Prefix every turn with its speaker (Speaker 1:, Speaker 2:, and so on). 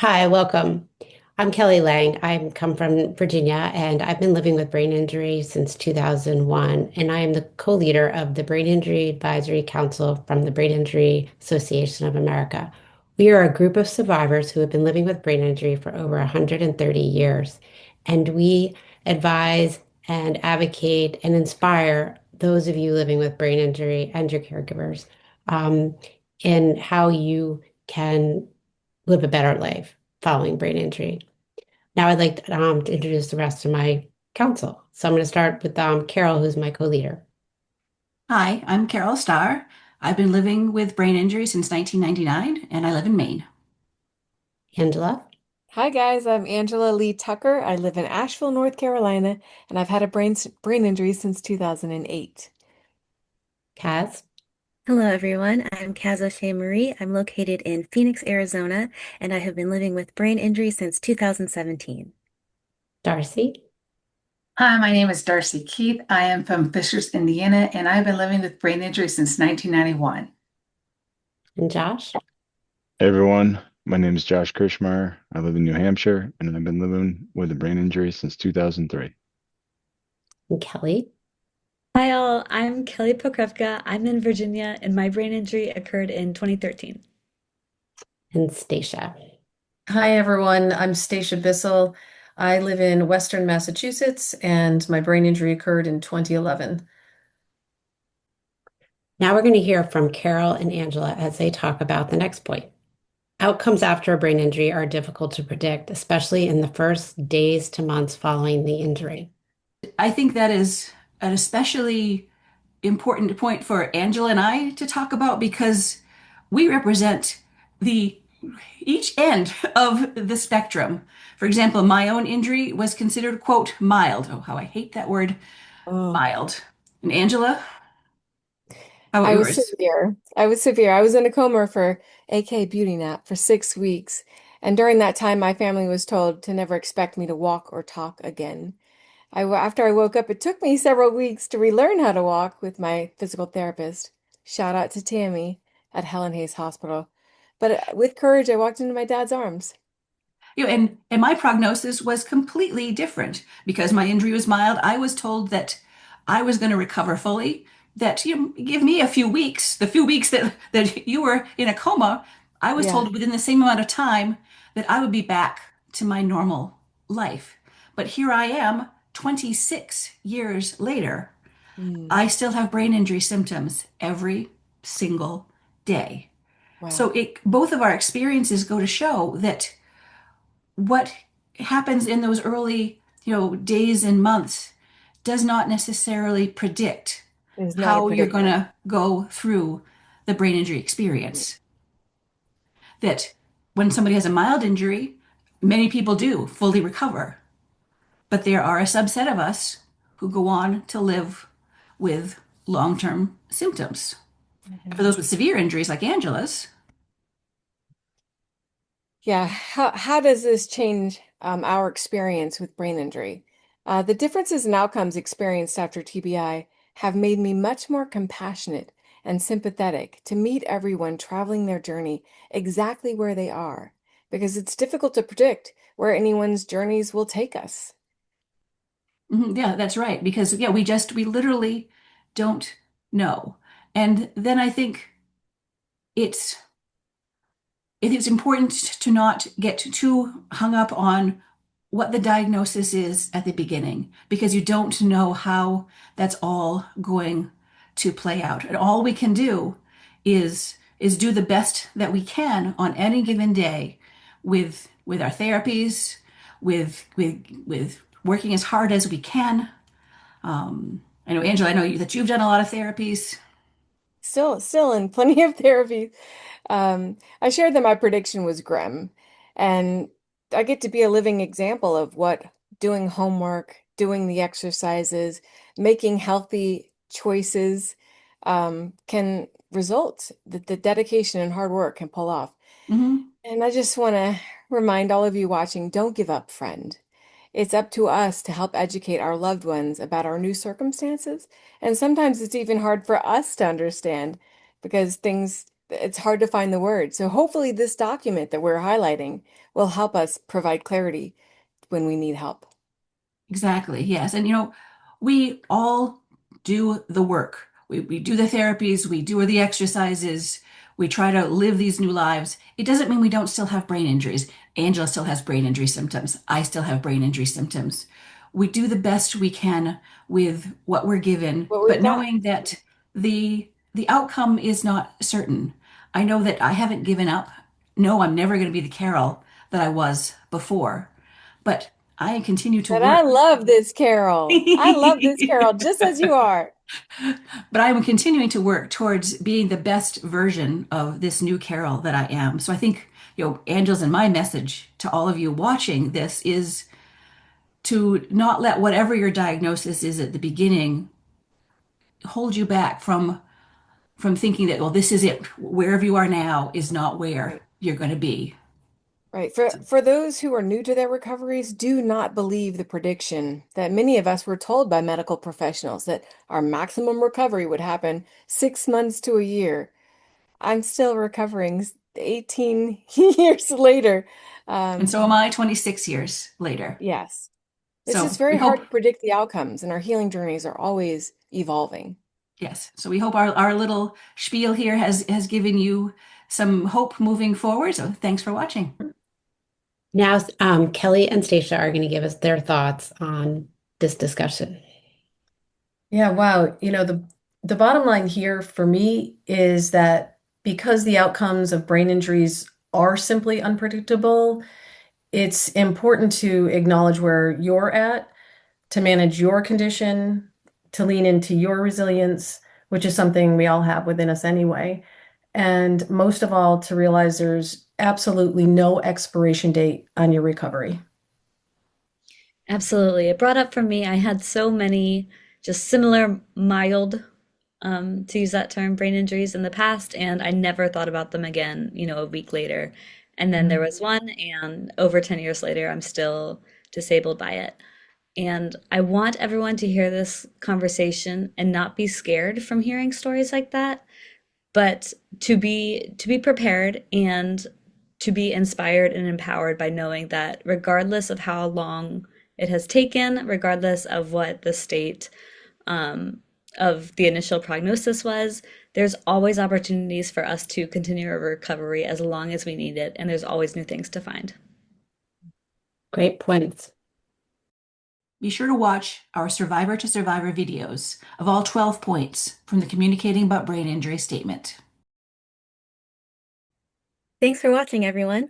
Speaker 1: Hi, welcome. I'm Kelly Lang. I come from Virginia and I've been living with brain injury since 2001. And I am the co-leader of the Brain Injury Advisory Council from the Brain Injury Association of America. We are a group of survivors who have been living with brain injury for over 130 years. And we advise and advocate and inspire those of you living with brain injury and your caregivers um, in how you can live a better life following brain injury. Now I'd like to introduce the rest of my council. So I'm going to start with Carole, who's my co-leader.
Speaker 2: Hi, I'm Carole Starr. I've been living with brain injury since 1999, and I live in Maine.
Speaker 1: Angela,
Speaker 3: Hi guys, I'm Angela Lee Tucker. I live in Asheville, North Carolina, and I've had a brain injury since 2008.
Speaker 1: Kaz,
Speaker 4: Hello, everyone. I'm Kaz O'Shea Marie. I'm located in Phoenix, Arizona, and I have been living with brain injury since 2017.
Speaker 1: Darcy,
Speaker 5: Hi, my name is Darcy Keith. I am from Fishers, Indiana, and I've been living with brain injury since 1991.
Speaker 1: and Josh,
Speaker 6: Hey everyone, my name is Josh Kirschmeyer. I live in New Hampshire and I've been living with a brain injury since 2003.
Speaker 1: and Kelly,
Speaker 7: Hi all, I'm Kelly Pokrevka. I'm in Virginia and my brain injury occurred in 2013.
Speaker 1: and Stacia.
Speaker 8: Hi, everyone. I'm Stacia Bissell. I live in Western Massachusetts, and my brain injury occurred in 2011.
Speaker 1: Now we're going to hear from Carole and Angela as they talk about the next point. Outcomes after a brain injury are difficult to predict, especially in the first days to months following the injury.
Speaker 2: I think that is an especially important point for Angela and I to talk about because we represent the each end of the spectrum. For example, my own injury was considered, quote, mild. Oh, how I hate that word,
Speaker 3: Oh,
Speaker 2: mild. And Angela, how about
Speaker 3: I was
Speaker 2: yours?
Speaker 3: severe. I was severe. I was in a coma for AK beauty nap for 6 weeks. And during that time, my family was told to never expect me to walk or talk again. After I woke up, it took me several weeks to relearn how to walk with my physical therapist. Shout out to Tammy at Helen Hayes Hospital. But with courage, I walked into my dad's arms.
Speaker 2: And my prognosis was completely different because my injury was mild. I was told that I was going to recover fully, that give me a few weeks, the few weeks that you were in a coma. I was
Speaker 3: Yeah.
Speaker 2: told within the same amount of time that I would be back to my normal life. But here I am 26 years later.
Speaker 3: Mm,
Speaker 2: I still have brain injury symptoms every single day. So
Speaker 3: wow.
Speaker 2: it both of our experiences go to show that what happens in those early, days and months does not necessarily predict
Speaker 3: It is not a
Speaker 2: how you're going
Speaker 3: predictor.
Speaker 2: to go through the brain injury experience. That when somebody has a mild injury, many people do fully recover, but there are a subset of us who go on to live with long-term symptoms. And for
Speaker 3: Mhm.
Speaker 2: those with severe injuries like Angela's,
Speaker 3: Yeah, how does this change our experience with brain injury? The differences in outcomes experienced after TBI have made me much more compassionate and sympathetic to meet everyone traveling their journey exactly where they are, because it's difficult to predict where anyone's journeys will take us.
Speaker 2: yeah, that's right. Because yeah, we literally don't know. And then I think it's it's important to not get too hung up on what the diagnosis is at the beginning because you don't know how that's all going to play out. And all we can do is do the best that we can on any given day with our therapies, with working as hard as we can. I know Angela, I know that you've done a lot of therapies.
Speaker 3: Still in plenty of therapy. I shared that my prediction was grim, and I get to be a living example of what doing homework, doing the exercises, making healthy choices can result, that the dedication and hard work can pull off.
Speaker 2: Mhm.
Speaker 3: And I just want to remind all of you watching, don't give up, friend. It's up to us to help educate our loved ones about our new circumstances. And sometimes it's even hard for us to understand because things it's hard to find the word. So hopefully this document that we're highlighting will help us provide clarity when we need help.
Speaker 2: Exactly, yes. And we all do the work. We do the therapies, we do the exercises, we try to live these new lives. It doesn't mean we don't still have brain injuries. Angela still has brain injury symptoms. I still have brain injury symptoms. We do the best we can with what we're given,
Speaker 3: What we've
Speaker 2: but
Speaker 3: got.
Speaker 2: knowing that the outcome is not certain. I know that I haven't given up. No, I'm never going to be the Carole that I was before, but I continue to
Speaker 3: But I
Speaker 2: work.
Speaker 3: love this, Carole. I love this, Carole, just as you are.
Speaker 2: But I'm continuing to work towards being the best version of this new Carole that I am. So I think, Angela's and my message to all of you watching this is to not let whatever your diagnosis is at the beginning hold you back from thinking that, well, this is it. Wherever you are now is not where
Speaker 3: Right.
Speaker 2: you're going to be.
Speaker 3: Right. For those who are new to their recoveries, do not believe the prediction that many of us were told by medical professionals that our maximum recovery would happen 6 months to a year. I'm still recovering 18 years later.
Speaker 2: And
Speaker 3: Um,
Speaker 2: so am I 26 years later.
Speaker 3: yes. It's just
Speaker 2: So we
Speaker 3: very hard
Speaker 2: hope
Speaker 3: to predict the outcomes, and our healing journeys are always evolving.
Speaker 2: Yes. So we hope our little spiel here has given you some hope moving forward. So thanks for watching.
Speaker 1: Now, Kelly and Stacia are going to give us their thoughts on this discussion.
Speaker 8: Yeah, wow. The bottom line here for me is that because the outcomes of brain injuries are simply unpredictable, it's important to acknowledge where you're at, to manage your condition, to lean into your resilience, which is something we all have within us anyway. And most of all, to realize there's absolutely no expiration date on your recovery.
Speaker 7: Absolutely. It brought up for me, I had so many just similar mild, to use that term, brain injuries in the past, and I never thought about them again, a week later. And then there was one, and over 10 years later, I'm still disabled by it. And I want everyone to hear this conversation and not be scared from hearing stories like that, but to be prepared and to be inspired and empowered by knowing that regardless of how long it has taken, regardless of what the state of the initial prognosis was, there's always opportunities for us to continue our recovery as long as we need it, and there's always new things to find.
Speaker 1: Great points.
Speaker 2: Be sure to watch our Survivor to Survivor videos of all 12 points from the Communicating About Brain Injury statement.
Speaker 4: Thanks for watching, everyone.